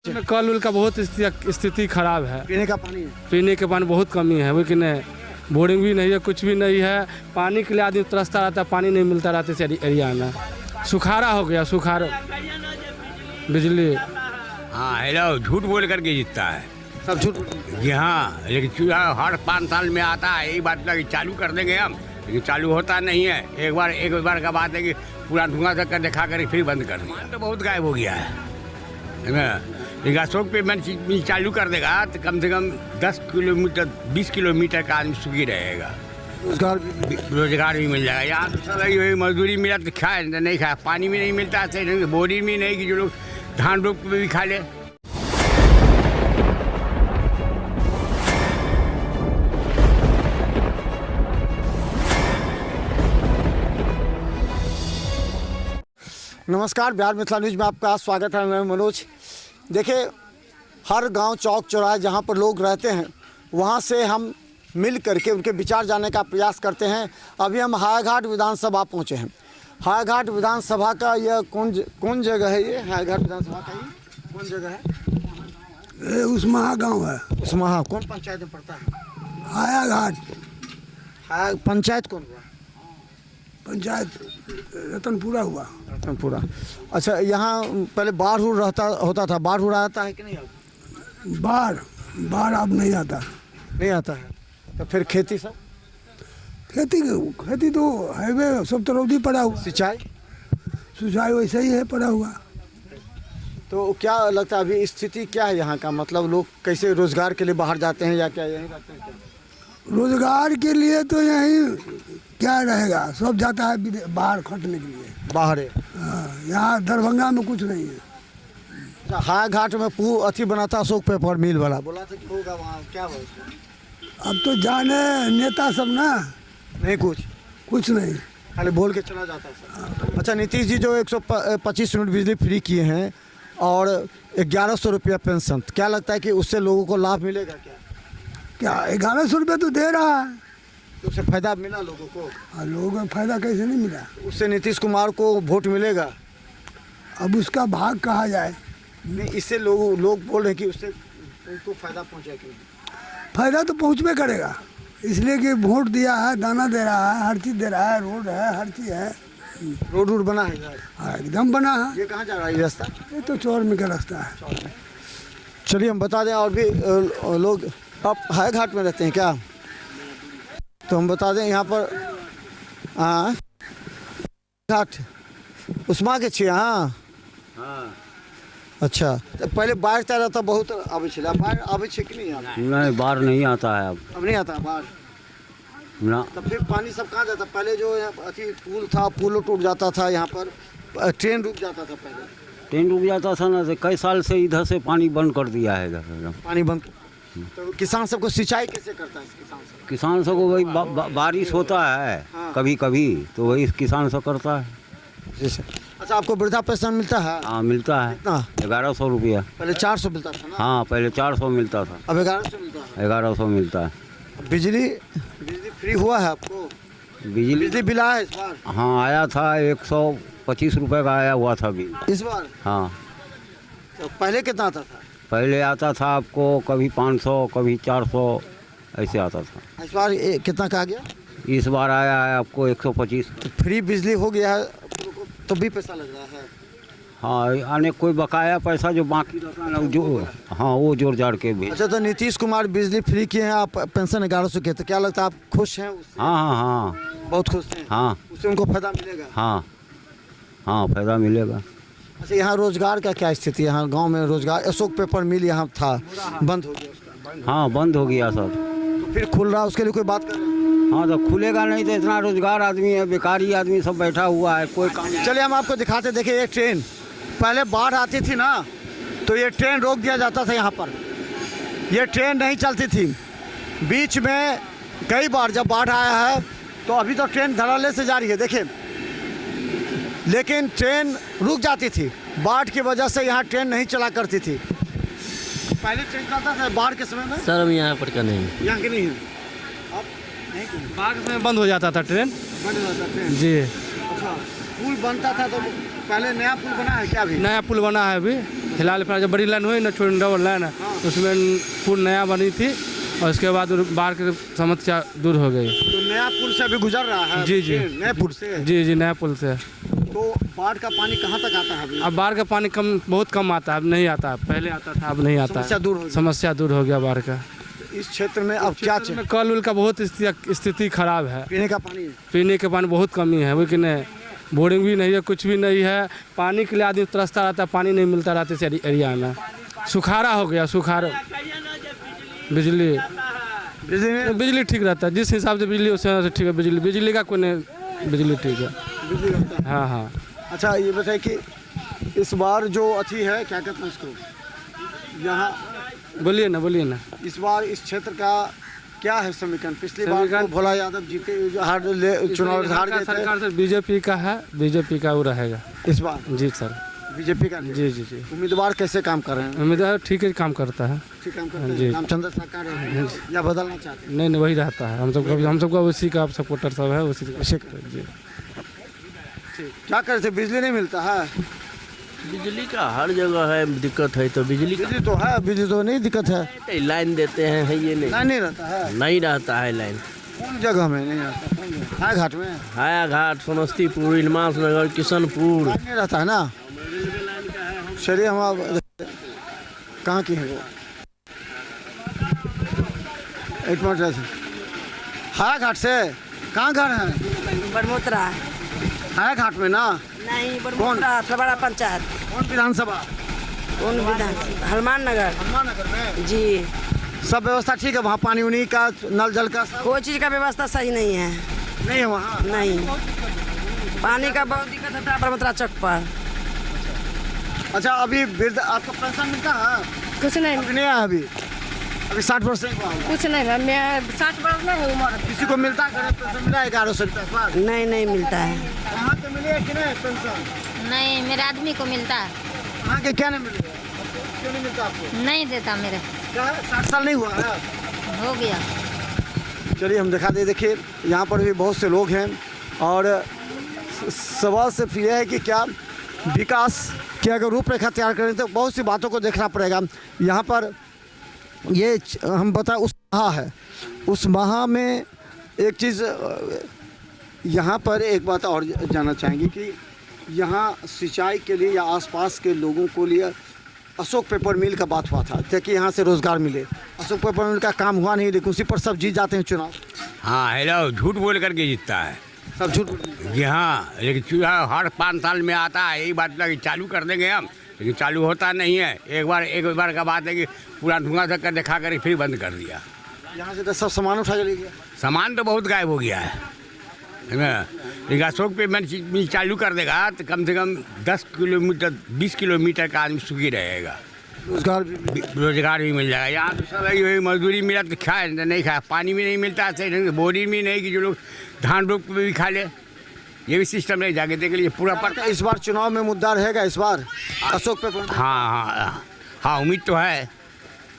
कल उल का बहुत स्थिति खराब है। पीने के पानी बहुत कमी है, वो कि नहीं, बोरिंग भी नहीं है, कुछ भी नहीं है। पानी के लिए आदमी तरसता रहता है, पानी नहीं मिलता रहता इस एरिया में। सुखाड़ा हो गया, सुखाड़ बिजली। हाँ हेलो, झूठ बोल करके जीतता है सब झूठ जी। हाँ, लेकिन चूल्हा हर 5 साल में आता है। यही बात लगी चालू कर देंगे हम, लेकिन चालू होता नहीं है। एक बार का बात है कि पूरा धुआं तक दिखा कर फिर बंद कर दिया। तो बहुत गायब हो गया है ना। लेकिन अशोक पे मैं चालू कर देगा तो कम से कम 10 किलोमीटर 20 किलोमीटर का आदमी सुखी रहेगा। रोजगार भी मिल जाएगा। यहाँ तो सब वही मजदूरी मिला तो खाए, नहीं खाए। पानी भी नहीं मिलता है, बोरी भी नहीं कि जो लोग धान रोप भी खा ले। नमस्कार, बिहार मिथिला न्यूज में आपका स्वागत है। मैं मनोज। देखिए, हर गांव चौक चौराहे जहां पर लोग रहते हैं वहां से हम मिल करके उनके विचार जानने का प्रयास करते हैं। अभी हम हायाघाट विधानसभा पहुंचे हैं। हायाघाट विधानसभा का यह कौन जगह है? ये हायाघाट विधानसभा का ये कौन जगह है? ये उस्माहा गाँव है। उस्माहा कौन पंचायत में पड़ता है? हायाघाट। पंचायत कौन हुआ? पंचायत रतनपुरा हुआ। रतनपुरा। अच्छा, यहाँ पहले बाढ़ होता था। बाढ़ आता है कि नहीं? बाढ़ अब नहीं आता। नहीं आता है तो फिर खेती सब? खेती तो हाईवे सब तरौदी पड़ा हुआ। सिंचाई वैसे ही है पड़ा हुआ। तो क्या लगता है अभी स्थिति क्या है यहाँ का? मतलब लोग कैसे रोजगार के लिए बाहर जाते हैं या क्या यहीं रहते हैं? रोजगार के लिए तो यहीं क्या रहेगा, सब जाता है बाहर खटने के लिए। बाहर है। यहाँ दरभंगा में कुछ नहीं है। हायाघाट में अथी बना था अशोक पेपर मिल वाला, बोला था कि होगा वहाँ, क्या हुआ उसको? अब तो जाने नेता सब ना, नहीं कुछ नहीं, खाली बोल के चला जाता है। अच्छा, नीतीश जी जो 125 यूनिट बिजली फ्री किए हैं और 1100 रुपया पेंशन, क्या लगता है कि उससे लोगों को लाभ मिलेगा? क्या 1100 रुपये तो दे रहा है, तो उससे फायदा मिला लोगों को? लोगों को फायदा कैसे नहीं मिला? उससे नीतीश कुमार को वोट मिलेगा? अब उसका भाग कहा जाए। नहीं, इससे लोग बोल रहे हैं कि उससे उनको फायदा पहुंचेगा। फायदा तो पहुंचबे करेगा, इसलिए कि वोट दिया है, दाना दे रहा है, हर चीज़ दे रहा है, रोड है, हर चीज़ है। रोड बना है? हाँ, एकदम बना है। ये कहाँ जा रहा है ये रास्ता? ये तो चौर में का रास्ता है। चलिए हम बता दें, और भी लोग आप हायाघाट में रहते हैं क्या? तो हम बता दें यहाँ पर घाट उस्मा के छिए। हाँ, अच्छा, तो पहले बाढ़ आता रहता, बहुत आवे छला। बाढ़ आवे छे कि नहीं आता? नहीं, बाढ़ नहीं आता है अब नहीं आता बाढ़ ना। तब फिर पानी सब कहाँ जाता? पहले जो अथी पुल था, पुल टूट जाता था, यहाँ पर ट्रेन रुक जाता था। पहले ट्रेन रुक जाता था ना, तो कई साल से इधर से पानी बंद कर दिया है इधर। पानी बंद। तो किसान सबको सिंचाई कैसे करता है? किसान सबको वही बारिश होता है। हाँ। कभी कभी तो वही किसान सब करता है। अच्छा, आपको वृद्धा पेंशन मिलता है? हाँ, मिलता है। कितना? 1100 रुपया। पहले 400 मिलता था ना? हाँ, पहले 400 मिलता था, अब 1100 मिलता है। 1100 मिलता है। बिजली फ्री हुआ है आपको? बिजली बिल आया है इस बार? हाँ, आया था 125 रुपये का आया हुआ था बिल इस बार। हाँ, तो पहले कितना आता था? पहले आता था आपको कभी 500 कभी 400 ऐसे आता था। इस बार कितना का आ गया? इस बार आया है आपको 125। तो फ्री बिजली हो गया है तो भी पैसा लग रहा है? हाँ, आने कोई बकाया पैसा जो बाकी रहता है ना, जो हाँ वो जोड़ जाड़ के भी। अच्छा, तो नीतीश कुमार बिजली फ्री किए हैं, आप पेंशन 1100 के, तो क्या लगता है आप खुश हैं उससे? हाँ हाँ हाँ, बहुत खुश हैं। हाँ उससे उनको फायदा मिलेगा? हाँ हाँ, फायदा मिलेगा। अच्छा, यहाँ रोजगार का क्या स्थिति है? यहाँ गांव में रोजगार, अशोक पेपर मिल यहाँ था, बंद हो गया उसका। हाँ, बंद हो गया सब। तो फिर खुल रहा, उसके लिए कोई बात कर रहे हैं? हाँ, तो खुलेगा नहीं तो इतना रोजगार आदमी है, बेकारी आदमी सब बैठा हुआ है, कोई काम। चलिए हम आपको दिखाते। देखिए, ये ट्रेन पहले बाढ़ आती थी ना, तो ये ट्रेन रोक दिया जाता था यहाँ पर। ये ट्रेन नहीं चलती थी बीच में। कई बार जब बाढ़ आया है तो अभी तो ट्रेन धड़ल्ले से जा रही है, देखिए, लेकिन ट्रेन रुक जाती थी। बाढ़ की वजह से यहाँ ट्रेन नहीं चला करती थी। पहले ट्रेन चलता था बाढ़ के समय में। सर, हम यहाँ पर का नहीं, यहाँ के नहीं है। अब नहीं, बाढ़ के समय बंद हो जाता था ट्रेन। बंद हो जाता ट्रेन जी। अच्छा, पुल बनता था तो पहले नया पुल बना है क्या? अभी नया पुल बना है अभी। फिलहाल जब बड़ी लाइन हुई ना, छोटी डबल लाइन उसमें पुल नया बनी थी और उसके बाद बाढ़ की समस्या दूर हो गई। तो नया पुल से अभी गुजर रहा है? जी जी, नए पुल से? जी, नया पुल से। तो बाढ़ का पानी कहाँ तक आता है अभी? अब बाढ़ का पानी बहुत कम आता है, अब नहीं आता है। पहले आता था, अब नहीं आता है। समस्या दूर हो गया बाढ़ का। इस क्षेत्र में अब क्या में कल उल का बहुत स्थिति खराब है। पीने के पानी बहुत कमी है, लेकिन बोरिंग भी नहीं है, कुछ भी नहीं है। पानी के लिए आदमी तरसता रहता है, पानी नहीं मिलता रहता इस एरिया में। सुखाड़ा हो गया, बिजली ठीक रहता है, जिस हिसाब से बिजली उस हिसाब से ठीक है। बिजली का कोई नहीं, बिजली ठीक है। हाँ। अच्छा ये बताइए कि इस बार जो अथी है, क्या कहते हैं इसको, यहाँ बोलिए ना। इस बार इस क्षेत्र का क्या है समीकरण? पिछली बार तो भोला यादव जीते, चुनाव हार गए थे। सरकार से बीजेपी का है, बीजेपी का वो रहेगा इस बार। जी सर, बीजेपी का। जी। उम्मीदवार कैसे काम कर रहे हैं? उम्मीदवार ठीक है, काम करता है। ठीक काम करते हैं। रामचंद्र सरकार है या बदलना चाहते हैं? नहीं, वही रहता है। हम सबका उसी का सपोर्टर सब है, उसी जी। क्या करते, बिजली नहीं मिलता है? बिजली का हर जगह है दिक्कत है, तो बिजली तो है, बिजली तो नहीं दिक्कत है। लाइन देते हैं, ये नहीं रहता है। नहीं रहता है लाइन। कौन जगह में नहीं रहता? हाया घाट में, हायाघाट, समस्तीपुर, इलमास नगर, किशनपुर नहीं रहता है ना। चलिए हम आप कहाँ की है वो, एक मिनट ऐसे। हाया घाट से कहाँ घर है? बड़मोतरा। हाया घाट में ना? नहीं, बड़मोतरा थलवाड़ा पंचायत। कौन विधानसभा? हनुमान नगर में। जी। सब व्यवस्था ठीक है वहाँ? पानी उनी का, नल जल का सब? कोई चीज़ का व्यवस्था सही नहीं है। नहीं है वहाँ? नहीं, पानी का बहुत दिक्कत होता है बड़मोतरा चौक पर। अच्छा अभी वृद्ध आपको पेंशन मिलता है? कुछ नहीं, अभी नहीं है। अभी 60% कुछ नहीं। मैं 60 वर्ष नहीं हूँ उम्र। किसी को मिलता है पेंशन? मिला 1100 रुपये? नहीं मिलता है। वहाँ के मिले कि नहीं पेंशन? नहीं, मेरे आदमी को मिलता है। वहाँ के क्या नहीं मिले? क्यों नहीं मिलता आपको? नहीं देता मेरे। क्या है, 60 साल नहीं हुआ है? हो गया। चलिए हम दिखा दे। देखिए यहाँ पर भी बहुत से लोग हैं और सवाल सिर्फ ये है कि क्या विकास की अगर रूपरेखा तैयार करें तो बहुत सी बातों को देखना पड़ेगा। यहाँ पर ये हम बताएं उस महा है, उस महा में एक चीज़, यहाँ पर एक बात और जानना चाहेंगे कि यहाँ सिंचाई के लिए या आसपास के लोगों को लिए अशोक पेपर मिल का बात हुआ था ताकि यहाँ से रोज़गार मिले। अशोक पेपर मिल का काम हुआ नहीं, लेकिन उसी पर सब जीत जाते हैं चुनाव। हाँ, हेलो, झूठ बोल करके जीतता है सब, झूठ। जी हाँ, लेकिन चूल्हा हर 5 साल में आता है। यही बात लगी चालू कर देंगे हम, लेकिन चालू होता नहीं है। एक बार का बात है कि पूरा धुआं धक कर दिखा कर फिर बंद कर दिया। यहाँ से तो सब सामान उठा चले गया। सामान तो बहुत गायब हो गया है ना। लेकिन अशोक पे मिल चालू कर देगा तो कम से कम 10 किलोमीटर 20 किलोमीटर का आदमी सुखी रहेगा। रोजगार भी मिल जाएगा। यहाँ तो सब है मजदूरी मिला तो खाए, नहीं खाया। पानी भी नहीं मिलता है सही ढंग से, बोरी भी नहीं कि जो लोग धान रोप पे भी खा ले। ये भी सिस्टम नहीं, जाके देख लीजिए पूरा पर। इस बार चुनाव में मुद्दा रहेगा इस बार अशोक पेपर? हाँ, उम्मीद तो है।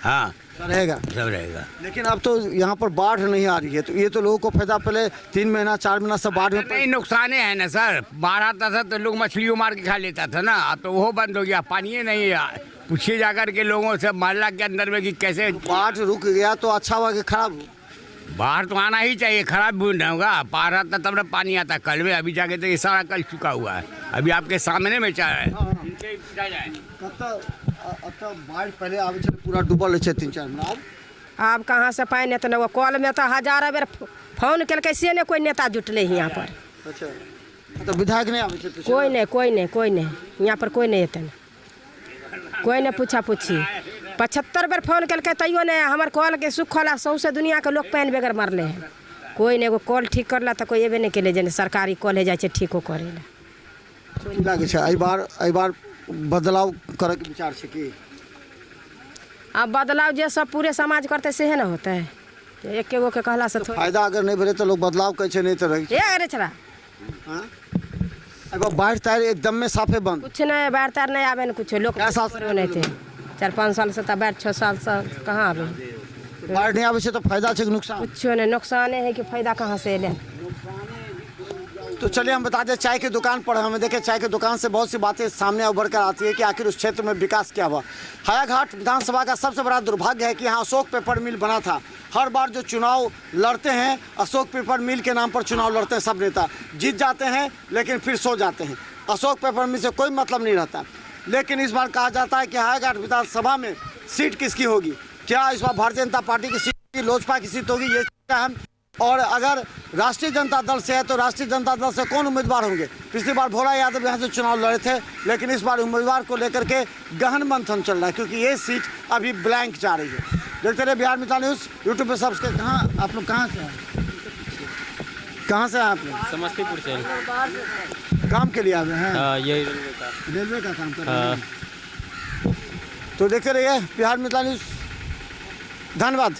हाँ, रहेगा, सब रहेगा। लेकिन अब तो यहाँ पर बाढ़ नहीं आ रही है, तो ये तो लोगों को फायदा। पहले 3 महीना 4 महीना सब बाढ़ में नहीं, नुकसान है ना सर। बाढ़ आता था तो लोग मछलियों मार के खा लेता था ना, अब तो वो बंद हो गया। पानी नहीं है। पूछिए जाकर के लोगों से मोहल्ला के अंदर में कि कैसे बाढ़ रुक गया तो अच्छा हुआ कि खराब हो? बाहर तो आना ही चाहिए, खराब भी नहीं होगा। बाहर आता तब ना पानी आता कल में। अभी जाके तो ये सारा कल चुका हुआ है, अभी आपके सामने में चाह रहा है। बाढ़ पहले आवे छे पूरा डूबल छे 3-4 महीना। अब कहाँ से पानी तो न कल में तो 1000 बेर फोन कल, कैसे ने कोई नेता जुटले यहाँ पर। अच्छा, तो विधायक नहीं आवे छे? कोई नहीं यहाँ पर कोई नहीं अतन, कोई नहीं पूछा पूछी। 75 बेर फोन कल तैयो नहीं हमार कल के सुखल सौसे दुनिया के लोग पानी बगैर मरले हैं। कोई नहीं, एगो कल ठीक करला तो कोई एबे नहीं केले, जन सरकारी कल है जाए ठीको करे लागे छे। एहि बार बदलाव करे के विचार छे कि? अब बदलाव जे सब पूरे समाज करते से है ना होता है, एक एगो के कहला से थोड़ा फायदा अगर नहीं भेले तो लोग बदलाव कहै छे, नहीं तो रही। अरे छड़ा अब बाढ़ तार एकदम में साफे बंद, कुछ नहीं, बाढ़ तार नहीं आवे न कुछ। लोग नहीं थे 4-5 साल से, बाढ़ 6 साल से कहाँ आवे। बाढ़ नहीं आवे छे तो फायदा छे कि नुकसान? कुछ नहीं, नुकसान है कि फायदा कहाँ से एले। तो चलिए हम बता दें, चाय की दुकान पर हमें देखें, चाय की दुकान से बहुत सी बातें सामने उभर कर आती है कि आखिर उस क्षेत्र में विकास क्या हुआ। हायाघाट विधानसभा का सबसे बड़ा दुर्भाग्य है कि यहाँ अशोक पेपर मिल बना था। हर बार जो चुनाव लड़ते हैं, अशोक पेपर मिल के नाम पर चुनाव लड़ते हैं सब नेता, जीत जाते हैं लेकिन फिर सो जाते हैं। अशोक पेपर मिल से कोई मतलब नहीं रहता। लेकिन इस बार कहा जाता है कि हायाघाट विधानसभा में सीट किसकी होगी, क्या इस बार भारतीय जनता पार्टी की सीट होगी, लोजपा की सीट होगी, ये हम। और अगर राष्ट्रीय जनता दल से है तो राष्ट्रीय जनता दल से कौन उम्मीदवार होंगे। पिछली बार भोला यादव यहाँ से चुनाव लड़े थे, लेकिन इस बार उम्मीदवार को लेकर के गहन मंथन चल रहा है, क्योंकि ये सीट अभी ब्लैंक जा रही है। देखते रहे बिहार मित्र न्यूज़ यूट्यूब पे सब्सक्राइब। कहाँ आप लोग कहाँ से हैं, कहाँ से हैं आप लोग? समस्तीपुर से काम के लिए आए हैं? ये रेलवे का काम कर रहे हैं। तो देखते रहिए बिहार मित्र न्यूज़। धन्यवाद।